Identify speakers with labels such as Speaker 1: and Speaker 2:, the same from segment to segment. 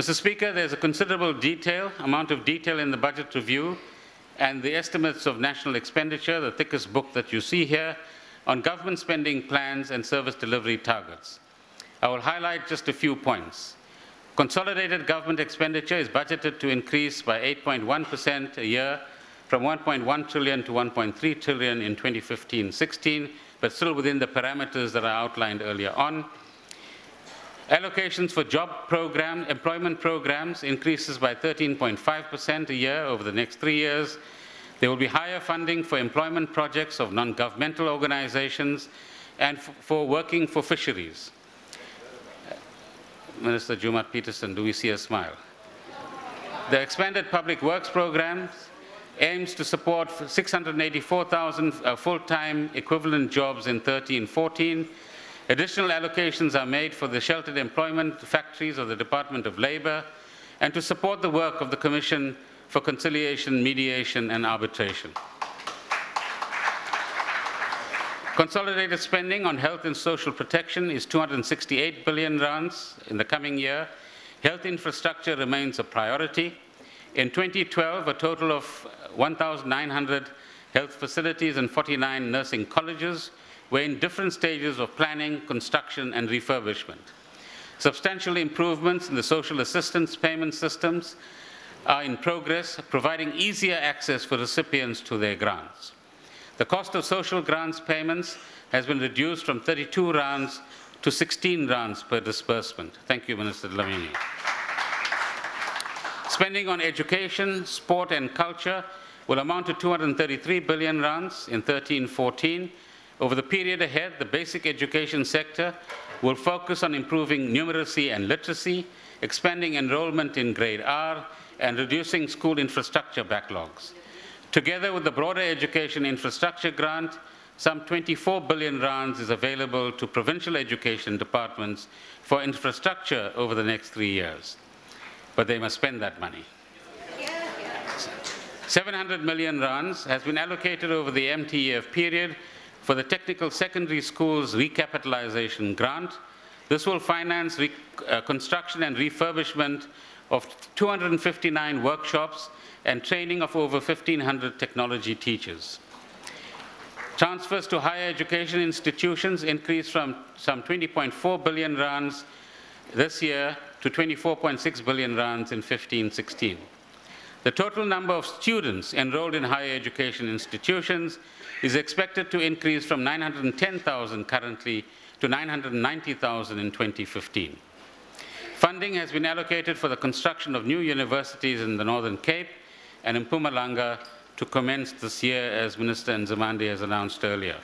Speaker 1: Mr. Speaker, there's a considerable amount of detail in the budget review and the estimates of national expenditure, the thickest book that you see here, on government spending plans and service delivery targets. I will highlight just a few points. Consolidated government expenditure is budgeted to increase by 8.1% a year, from 1.1 trillion to 1.3 trillion in 2015-16, but still within the parameters that I outlined earlier on. Allocations for employment programs increases by 13.5% a year over the next 3 years. There will be higher funding for employment projects of non-governmental organizations and for working for fisheries. Minister Jumat Peterson, do we see a smile? The expanded public works programs aims to support 684,000 full-time equivalent jobs in 13-14. Additional allocations are made for the sheltered employment factories of the Department of Labor and to support the work of the Commission for Conciliation, Mediation and Arbitration. Consolidated spending on health and social protection is 268 billion rands in the coming year. Health infrastructure remains a priority. In 2012, a total of 1,900 health facilities and 49 nursing colleges were in different stages of planning, construction, and refurbishment. Substantial improvements in the social assistance payment systems are in progress, providing easier access for recipients to their grants. The cost of social grants payments has been reduced from 32 rands to 16 rands per disbursement. Thank you, Minister Dlamini. Spending on education, sport, and culture will amount to 233 billion rands in 13-14. Over the period ahead, the basic education sector will focus on improving numeracy and literacy, expanding enrollment in grade R, and reducing school infrastructure backlogs. Together with the broader education infrastructure grant, some 24 billion rands is available to provincial education departments for infrastructure over the next 3 years. But they must spend that money. 700 million rands has been allocated over the MTEF period for the Technical Secondary Schools Recapitalization Grant. This will finance construction and refurbishment of 259 workshops and training of over 1,500 technology teachers. Transfers to higher education institutions increased from some 20.4 billion rands this year to 24.6 billion rands in 15-16. The total number of students enrolled in higher education institutions is expected to increase from 910,000 currently to 990,000 in 2015. Funding has been allocated for the construction of new universities in the Northern Cape and in Mpumalanga to commence this year, as Minister Nzimande has announced earlier.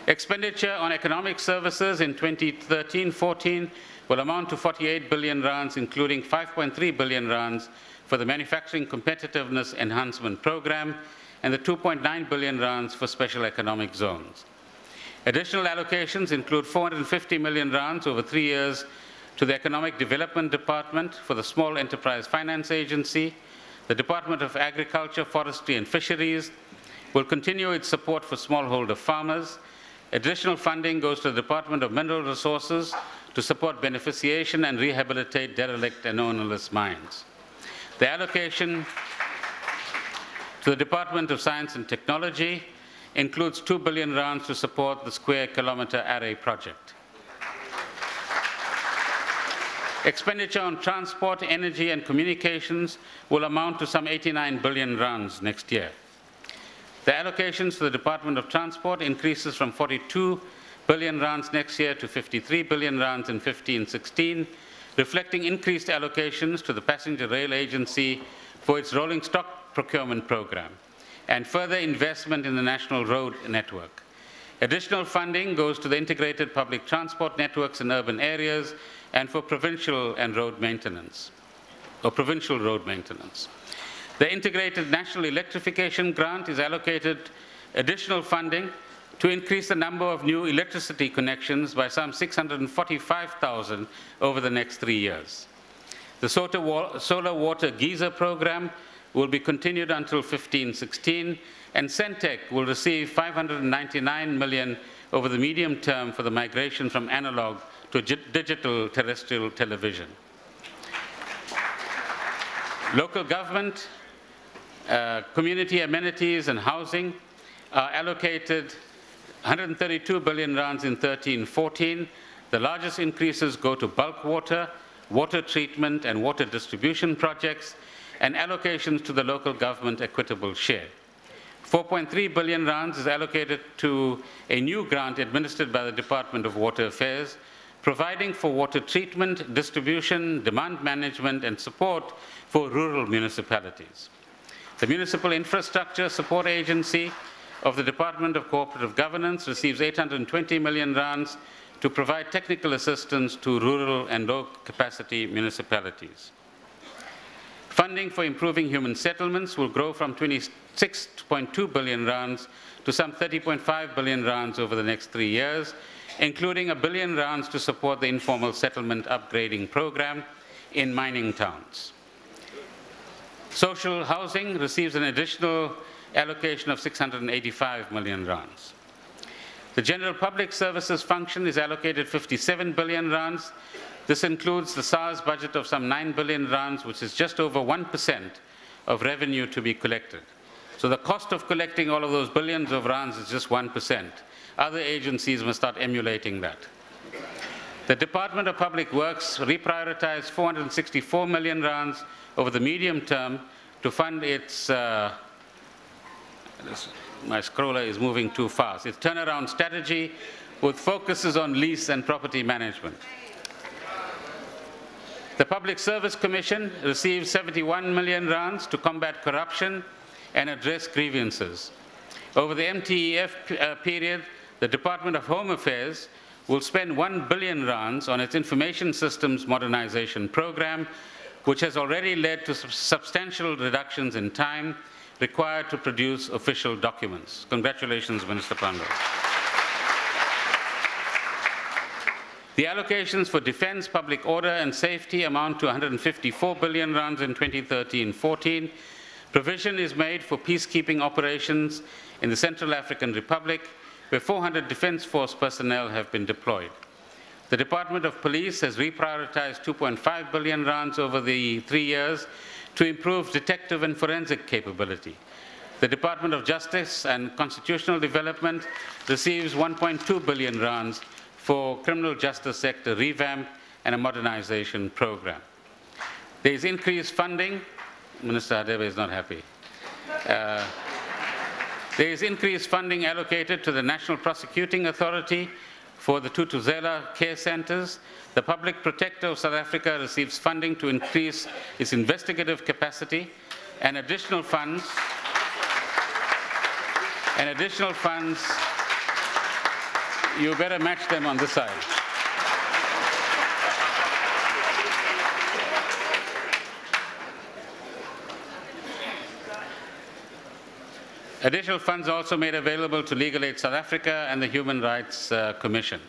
Speaker 1: Expenditure on economic services in 2013-14 will amount to 48 billion rands, including 5.3 billion rands for the Manufacturing Competitiveness Enhancement Program and the 2.9 billion rands for special economic zones. Additional allocations include 450 million rands over 3 years to the Economic Development Department for the Small Enterprise Finance Agency. The Department of Agriculture, Forestry and Fisheries will continue its support for smallholder farmers. Additional funding goes to the Department of Mineral Resources to support beneficiation and rehabilitate derelict and ownerless mines. The allocation to the Department of Science and Technology includes 2 billion rands to support the Square Kilometre Array project. Expenditure on transport, energy and communications will amount to some 89 billion rands next year. The allocations to the Department of Transport increases from 42 billion rands next year to 53 billion rands in 15-16, reflecting increased allocations to the Passenger Rail Agency for its rolling stock procurement program and further investment in the National Road Network. Additional funding goes to the integrated public transport networks in urban areas and for provincial road maintenance. The Integrated National Electrification Grant is allocated additional funding to increase the number of new electricity connections by some 645,000 over the next 3 years. The Solar Water Geyser program will be continued until 15-16, and Centec will receive 599 million over the medium term for the migration from analog to digital terrestrial television. Local government, community amenities and housing are allocated 132 billion rands in 13-14. The largest increases go to bulk water, water treatment and water distribution projects, and allocations to the local government equitable share. 4.3 billion rands is allocated to a new grant administered by the Department of Water Affairs, providing for water treatment, distribution, demand management, and support for rural municipalities. The Municipal Infrastructure Support Agency of the Department of Cooperative Governance receives 820 million rands to provide technical assistance to rural and low-capacity municipalities. Funding for improving human settlements will grow from 26.2 billion rands to some 30.5 billion rands over the next 3 years, including $1 billion rands to support the informal settlement upgrading program in mining towns. Social housing receives an additional allocation of 685 million rands. The General Public Services function is allocated 57 billion rands. This includes the SARS budget of some 9 billion rands, which is just over 1% of revenue to be collected. So the cost of collecting all of those billions of rands is just 1%. Other agencies must start emulating that. The Department of Public Works reprioritized 464 million rands over the medium term to fund its my scroller is moving too fast. Its turnaround strategy with focuses on lease and property management. The Public Service Commission receives 71 million rands to combat corruption and address grievances. Over the MTEF period, the Department of Home Affairs will spend 1 billion rands on its information systems modernization program, which has already led to substantial reductions in time required to produce official documents. Congratulations, Minister Pandor. The allocations for defense, public order and safety amount to 154 billion rands in 2013-14. Provision is made for peacekeeping operations in the Central African Republic, where 400 Defense Force personnel have been deployed. The Department of Police has reprioritized 2.5 billion rands over the 3 years to improve detective and forensic capability. The Department of Justice and Constitutional Development receives 1.2 billion rands for criminal justice sector revamp and a modernization program. There is increased funding. Minister Hadebe is not happy. There is increased funding allocated to the National Prosecuting Authority for the Tutuzela care centers. The Public Protector of South Africa receives funding to increase its investigative capacity and additional funds. You better match them on this side. Additional funds are also made available to Legal Aid South Africa and the Human Rights Commission.